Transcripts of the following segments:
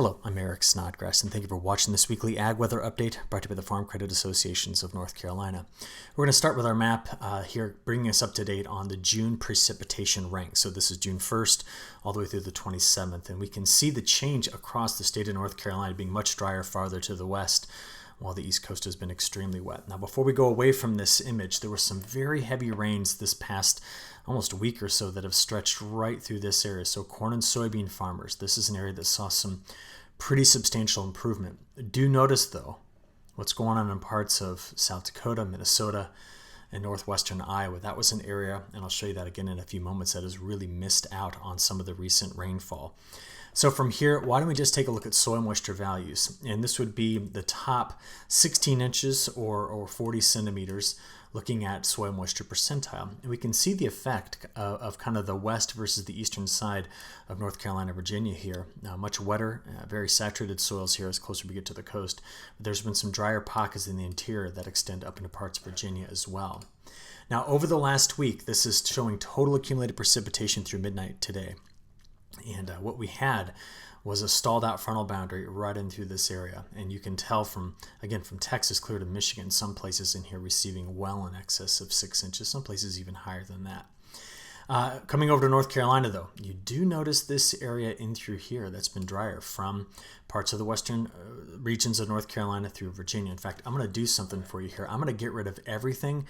Hello, I'm Eric Snodgrass, and thank you for watching this weekly Ag Weather Update brought to you by the Farm Credit Associations of North Carolina. We're going to start with our map here, bringing us up to date on the June precipitation rank. So this is June 1st all the way through the 27th, and we can see the change across the state of North Carolina being much drier farther to the west, while the East Coast has been extremely wet. Now, before we go away from this image, there were some very heavy rains this past almost a week or so that have stretched right through this area. So corn and soybean farmers, this is an area that saw some pretty substantial improvement. Do notice, though, what's going on in parts of South Dakota, Minnesota, and northwestern Iowa. That was an area, and I'll show you that again in a few moments, that has really missed out on some of the recent rainfall. So from here, why don't we just take a look at soil moisture values? And this would be the top 16 inches or 40 centimeters looking at soil moisture percentile. And we can see the effect of kind of the west versus the eastern side of North Carolina, Virginia here. Much wetter, very saturated soils here as closer we get to the coast. But there's been some drier pockets in the interior that extend up into parts of Virginia as well. Now, over the last week, this is showing total accumulated precipitation through midnight today. And what we had was a stalled out frontal boundary right in through this area. And you can tell from Texas clear to Michigan, some places in here receiving well in excess of 6 inches, some places even higher than that. Coming over to North Carolina, though, you do notice this area in through here that's been drier from parts of the western regions of North Carolina through Virginia. In fact, I'm going to do something for you here. I'm going to get rid of everything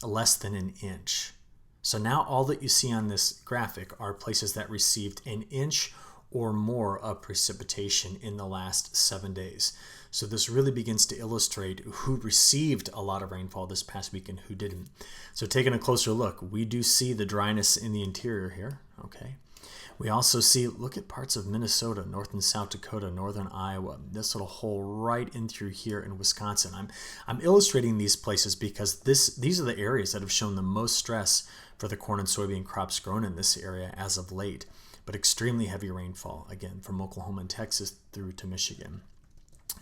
less than an inch. So now all that you see on this graphic are places that received an inch or more of precipitation in the last 7 days. So this really begins to illustrate who received a lot of rainfall this past week and who didn't. So taking a closer look, we do see the dryness in the interior here, okay? We also see, look at parts of Minnesota, North and South Dakota, northern Iowa, this little hole right in through here in Wisconsin. I'm illustrating these places because these are the areas that have shown the most stress for the corn and soybean crops grown in this area as of late, but extremely heavy rainfall, again, from Oklahoma and Texas through to Michigan.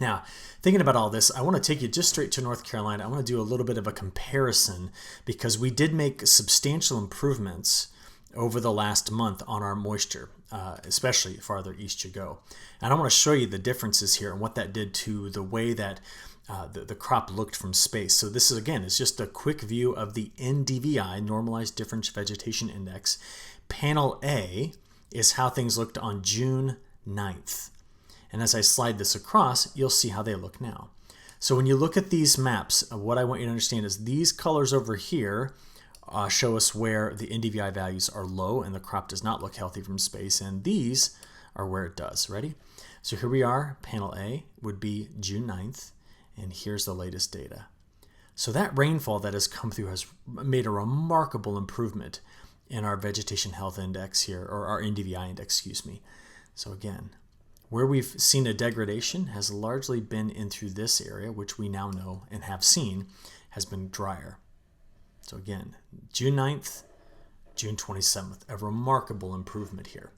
Now, thinking about all this, I want to take you just straight to North Carolina. I want to do a little bit of a comparison because we did make substantial improvements over the last month on our moisture, especially farther east you go. And I want to show you the differences here and what that did to the way that the crop looked from space. So this is, again, is just a quick view of the NDVI, Normalized Difference Vegetation Index. Panel A is how things looked on June 9th. And as I slide this across, you'll see how they look now. So when you look at these maps, what I want you to understand is these colors over here show us where the NDVI values are low and the crop does not look healthy from space, and these are where it does. Ready? So here we are. Panel A would be June 9th, and here's the latest data. So that rainfall that has come through has made a remarkable improvement in our vegetation health index here, or our NDVI index, excuse me. So again, where we've seen a degradation has largely been in through this area, which we now know and have seen has been drier. So again, June 9th, June 27th, a remarkable improvement here.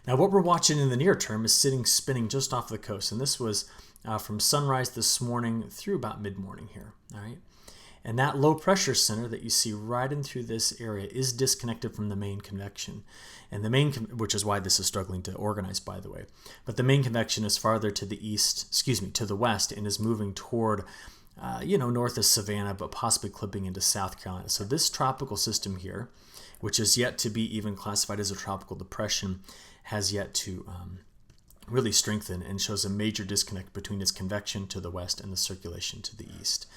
Now what we're watching in the near term is spinning just off the coast, and this was from sunrise this morning through about mid-morning here, all right? And that low pressure center that you see right in through this area is disconnected from the main convection. And the main, which is why this is struggling to organize, by the way. But the main convection is farther to the to the west, and is moving toward, north of Savannah, but possibly clipping into South Carolina. So this tropical system here, which is yet to be even classified as a tropical depression, has yet to really strengthen and shows a major disconnect between its convection to the west and the circulation to the east.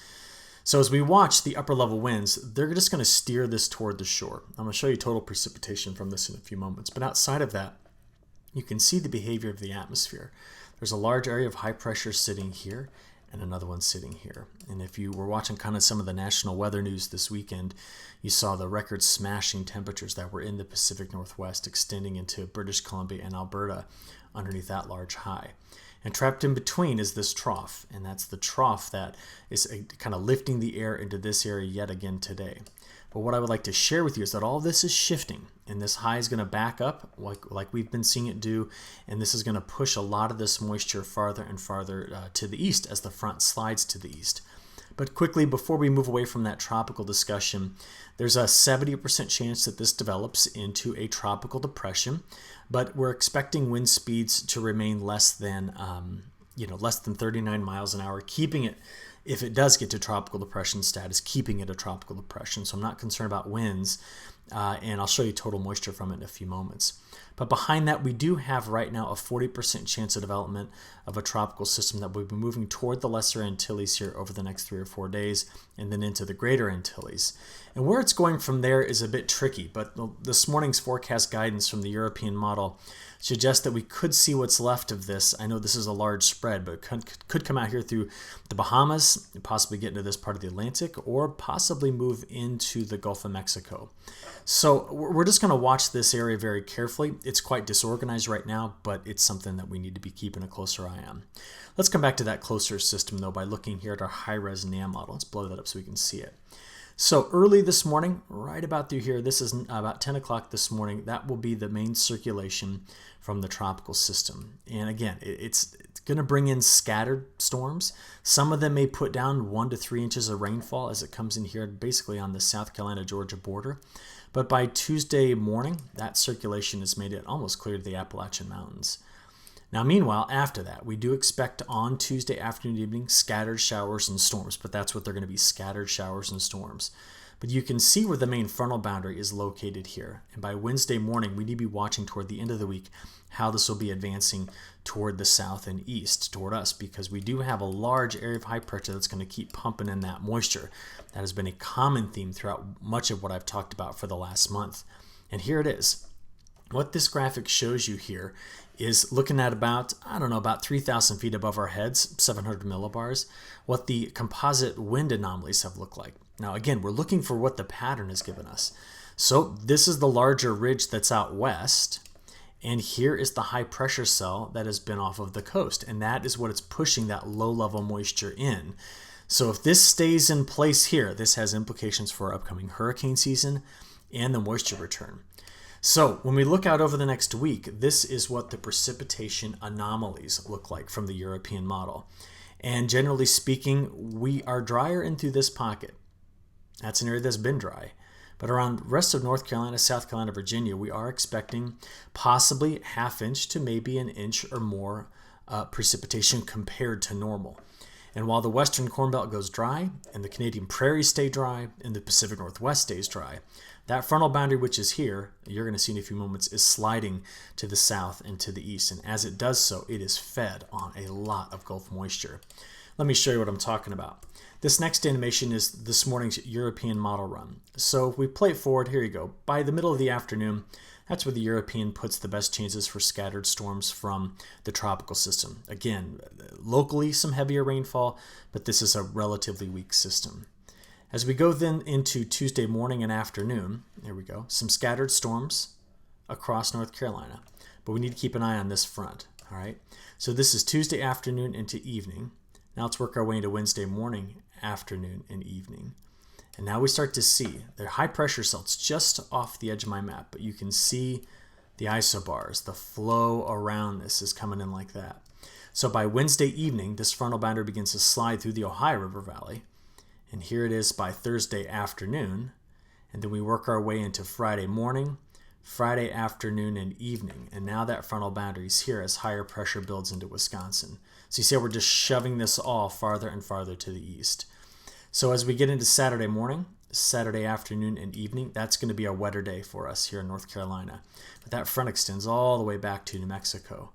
So as we watch the upper level winds, they're just going to steer this toward the shore. I'm going to show you total precipitation from this in a few moments. But outside of that, you can see the behavior of the atmosphere. There's a large area of high pressure sitting here and another one sitting here. And if you were watching kind of some of the national weather news this weekend, you saw the record smashing temperatures that were in the Pacific Northwest extending into British Columbia and Alberta underneath that large high. And trapped in between is this trough, and that's the trough that is kind of lifting the air into this area yet again today. But what I would like to share with you is that all this is shifting, and this high is going to back up like we've been seeing it do, and this is going to push a lot of this moisture farther and farther to the east as the front slides to the east. But quickly, before we move away from that tropical discussion, there's a 70% chance that this develops into a tropical depression, but we're expecting wind speeds to remain less than 39 miles an hour, keeping it, if it does get to tropical depression status, keeping it a tropical depression. So I'm not concerned about winds, and I'll show you total moisture from it in a few moments. But behind that, we do have right now a 40% chance of development of a tropical system that will be moving toward the Lesser Antilles here over the next 3 or 4 days, and then into the Greater Antilles. And where it's going from there is a bit tricky, but this morning's forecast guidance from the European model suggests that we could see what's left of this. I know this is a large spread, but it could come out here through the Bahamas, possibly get into this part of the Atlantic, or possibly move into the Gulf of Mexico. So we're just going to watch this area very carefully. It's quite disorganized right now, but it's something that we need to be keeping a closer eye on. Let's come back to that closer system, though, by looking here at our high-res NAM model. Let's blow that up so we can see it. So early this morning, right about through here, this is about 10 o'clock this morning, that will be the main circulation from the tropical system. And again, it's going to bring in scattered storms. Some of them may put down 1 to 3 inches of rainfall as it comes in here, basically on the South Carolina-Georgia border. But by Tuesday morning, that circulation has made it almost clear to the Appalachian Mountains. Now, meanwhile, after that, we do expect on Tuesday afternoon and evening scattered showers and storms, but that's what they're going to be, scattered showers and storms. But you can see where the main frontal boundary is located here. And by Wednesday morning, we need to be watching toward the end of the week how this will be advancing toward the south and east, toward us, because we do have a large area of high pressure that's going to keep pumping in that moisture. That has been a common theme throughout much of what I've talked about for the last month. And here it is. What this graphic shows you here is looking at about 3,000 feet above our heads, 700 millibars, what the composite wind anomalies have looked like. Now, again, we're looking for what the pattern has given us. So this is the larger ridge that's out west, and here is the high pressure cell that has been off of the coast, and that is what it's pushing that low-level moisture in. So if this stays in place here, this has implications for our upcoming hurricane season and the moisture return. So when we look out over the next week, this is what the precipitation anomalies look like from the European model. And generally speaking, we are drier into this pocket. That's an area that's been dry. But around the rest of North Carolina, South Carolina, Virginia, we are expecting possibly ½ inch to maybe an inch or more precipitation compared to normal. And while the western Corn Belt goes dry, and the Canadian prairies stay dry, and the Pacific Northwest stays dry, that frontal boundary, which is here, you're going to see in a few moments, is sliding to the south and to the east. And as it does so, it is fed on a lot of Gulf moisture. Let me show you what I'm talking about. This next animation is this morning's European model run. So if we play it forward, here you go. By the middle of the afternoon, that's where the European puts the best chances for scattered storms from the tropical system. Again, locally some heavier rainfall, but this is a relatively weak system. As we go then into Tuesday morning and afternoon, there we go, some scattered storms across North Carolina, but we need to keep an eye on this front, all right? So this is Tuesday afternoon into evening. Now let's work our way into Wednesday morning, afternoon, and evening. And now we start to see the high pressure cells just off the edge of my map, but you can see the isobars, the flow around this is coming in like that. So by Wednesday evening, this frontal boundary begins to slide through the Ohio River Valley. And here it is by Thursday afternoon. And then we work our way into Friday morning, Friday afternoon, and evening. And now that frontal boundary is here as higher pressure builds into Wisconsin. So you see how we're just shoving this all farther and farther to the east. So as we get into Saturday morning, Saturday afternoon, and evening, that's going to be a wetter day for us here in North Carolina. But that front extends all the way back to New Mexico.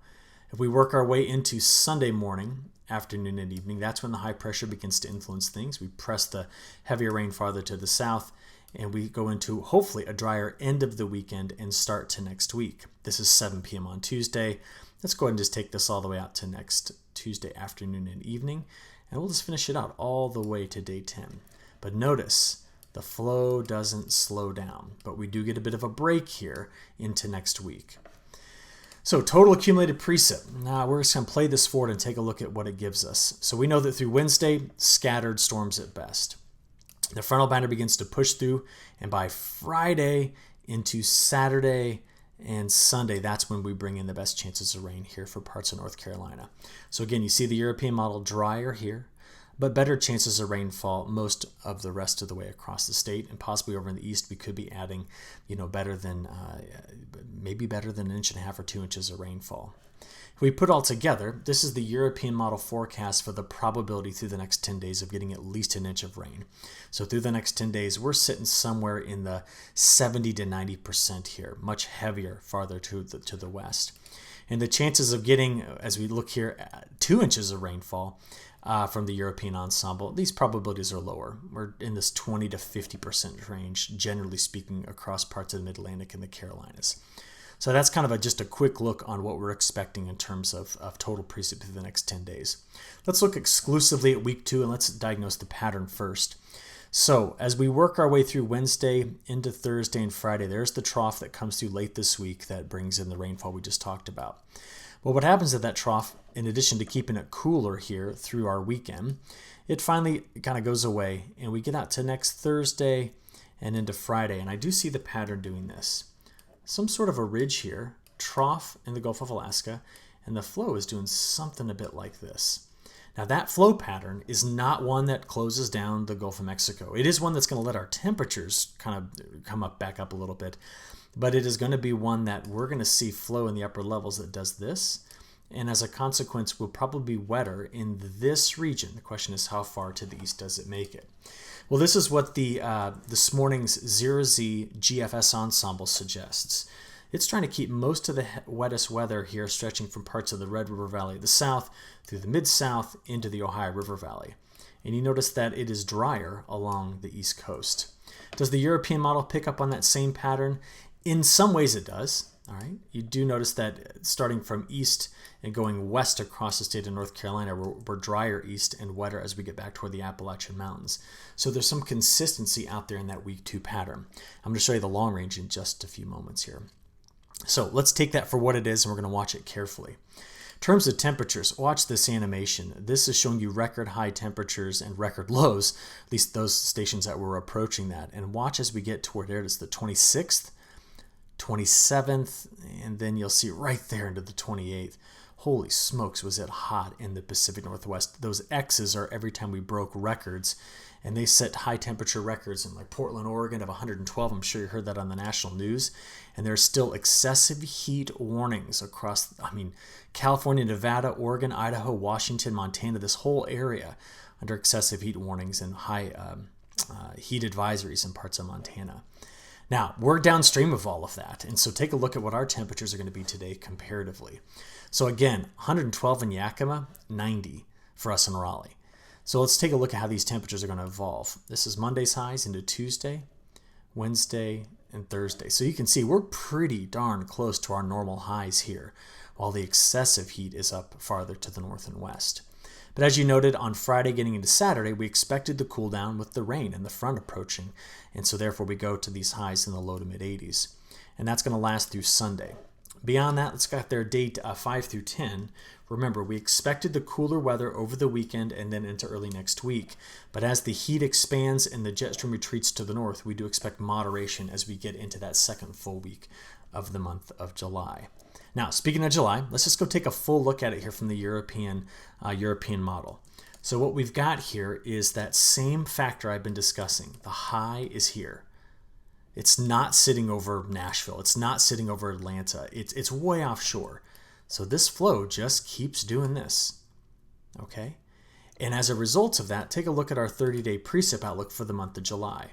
If we work our way into Sunday morning, afternoon, and evening, that's when the high pressure begins to influence things. We press the heavier rain farther to the south, and we go into hopefully a drier end of the weekend and start to next week. This is 7 p.m. on Tuesday. Let's go ahead and just take this all the way out to next Tuesday afternoon and evening, and we'll just finish it out all the way to day 10. But notice the flow doesn't slow down, but we do get a bit of a break here into next week. So total accumulated precip. Now we're just going to play this forward and take a look at what it gives us. So we know that through Wednesday, scattered storms at best. The frontal boundary begins to push through, and by Friday into Saturday and Sunday, that's when we bring in the best chances of rain here for parts of North Carolina. So again, you see the European model drier here. but better chances of rainfall most of the rest of the way across the state, and possibly over in the east we could be adding, better than maybe better than 1.5 inches or 2 inches of rainfall. If we put all together, this is the European model forecast for the probability through the next 10 days of getting at least 1 inch of rain. So through the next 10 days, we're sitting somewhere in the 70 to 90% here, much heavier farther to the west. And the chances of getting, as we look here, 2 inches of rainfall from the European ensemble, these probabilities are lower. We're in this 20 to 50% range, generally speaking, across parts of the Mid-Atlantic and the Carolinas. So that's kind of just a quick look on what we're expecting in terms of total precip through the next 10 days. Let's look exclusively at week 2, and let's diagnose the pattern first. So as we work our way through Wednesday into Thursday and Friday, there's the trough that comes through late this week that brings in the rainfall we just talked about. Well, what happens at that trough, in addition to keeping it cooler here through our weekend, it finally kind of goes away, and we get out to next Thursday and into Friday, and I do see the pattern doing this. Some sort of a ridge here, trough in the Gulf of Alaska, and the flow is doing something a bit like this. Now that flow pattern is not one that closes down the Gulf of Mexico. It is one that's going to let our temperatures kind of come back up a little bit, but it is going to be one that we're going to see flow in the upper levels that does this, and as a consequence will probably be wetter in this region. The question is, how far to the east does it make it? Well, this is what this morning's 0Z GFS ensemble suggests. It's trying to keep most of the wettest weather here stretching from parts of the Red River Valley of the south through the mid-south into the Ohio River Valley. And you notice that it is drier along the east coast. Does the European model pick up on that same pattern? In some ways it does. All right. You do notice that starting from east and going west across the state of North Carolina, we're drier east and wetter as we get back toward the Appalachian Mountains. So there's some consistency out there in that week 2 pattern. I'm going to show you the long range in just a few moments here. So let's take that for what it is, and we're going to watch it carefully. In terms of temperatures, watch this animation. This is showing you record high temperatures and record lows, at least those stations that were approaching that. And watch as we get toward there. It's the 26th, 27th, and then you'll see right there into the 28th. Holy smokes, was it hot in the Pacific Northwest. Those X's are every time we broke records, and they set high temperature records in like Portland, Oregon of 112. I'm sure you heard that on the national news. And there's still excessive heat warnings across, California, Nevada, Oregon, Idaho, Washington, Montana, this whole area under excessive heat warnings and high heat advisories in parts of Montana. Now, we're downstream of all of that, and so take a look at what our temperatures are going to be today comparatively. So again, 112 in Yakima, 90 for us in Raleigh. So let's take a look at how these temperatures are going to evolve. This is Monday's highs into Tuesday, Wednesday, and Thursday. So you can see we're pretty darn close to our normal highs here, while the excessive heat is up farther to the north and west. But as you noted, on Friday getting into Saturday, we expected the cool down with the rain and the front approaching, and so therefore we go to these highs in the low to mid 80s. And that's going to last through Sunday. Beyond that, let's get their date 5 through 10. Remember, we expected the cooler weather over the weekend and then into early next week. But as the heat expands and the jet stream retreats to the north, we do expect moderation as we get into that second full week of the month of July. Now, speaking of July, let's just go take a full look at it here from the European model. So what we've got here is that same factor I've been discussing. The high is here. It's not sitting over Nashville. It's not sitting over Atlanta. It's way offshore. So this flow just keeps doing this. Okay? And as a result of that, take a look at our 30-day precip outlook for the month of July.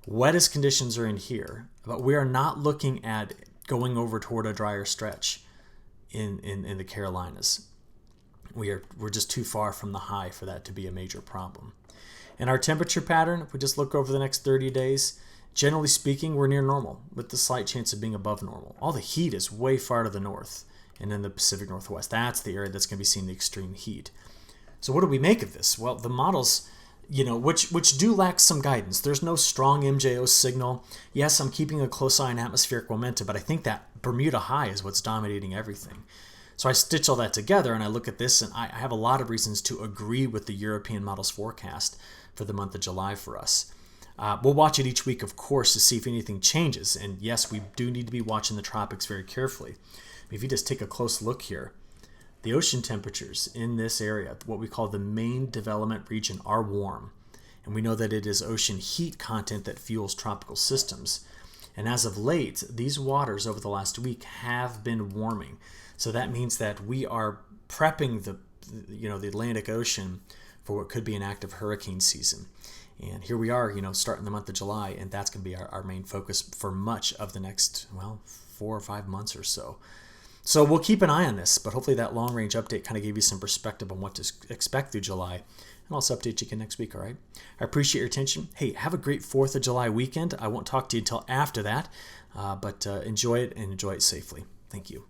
Wettest conditions are in here, but we are not looking at going over toward a drier stretch in the Carolinas. We're just too far from the high for that to be a major problem. And our temperature pattern, if we just look over the next 30 days, generally speaking, we're near normal with the slight chance of being above normal. All the heat is way far to the north and in the Pacific Northwest. That's the area that's going to be seeing the extreme heat. So what do we make of this? Well, the models, which do lack some guidance. There's no strong MJO signal. Yes, I'm keeping a close eye on atmospheric momentum, but I think that Bermuda high is what's dominating everything. So I stitch all that together and I look at this, and I have a lot of reasons to agree with the European model's forecast for the month of July for us. We'll watch it each week, of course, to see if anything changes. And yes, we do need to be watching the tropics very carefully. If you just take a close look here, the ocean temperatures in this area, what we call the main development region, are warm. And we know that it is ocean heat content that fuels tropical systems. And as of late, these waters over the last week have been warming. So that means that we are prepping the Atlantic Ocean for what could be an active hurricane season. And here we are, starting the month of July, and that's going to be our main focus for much of the next, 4 or 5 months or so. So we'll keep an eye on this, but hopefully that long-range update kind of gave you some perspective on what to expect through July. And I'll also update you again next week, all right? I appreciate your attention. Hey, have a great 4th of July weekend. I won't talk to you until after that, but enjoy it and enjoy it safely. Thank you.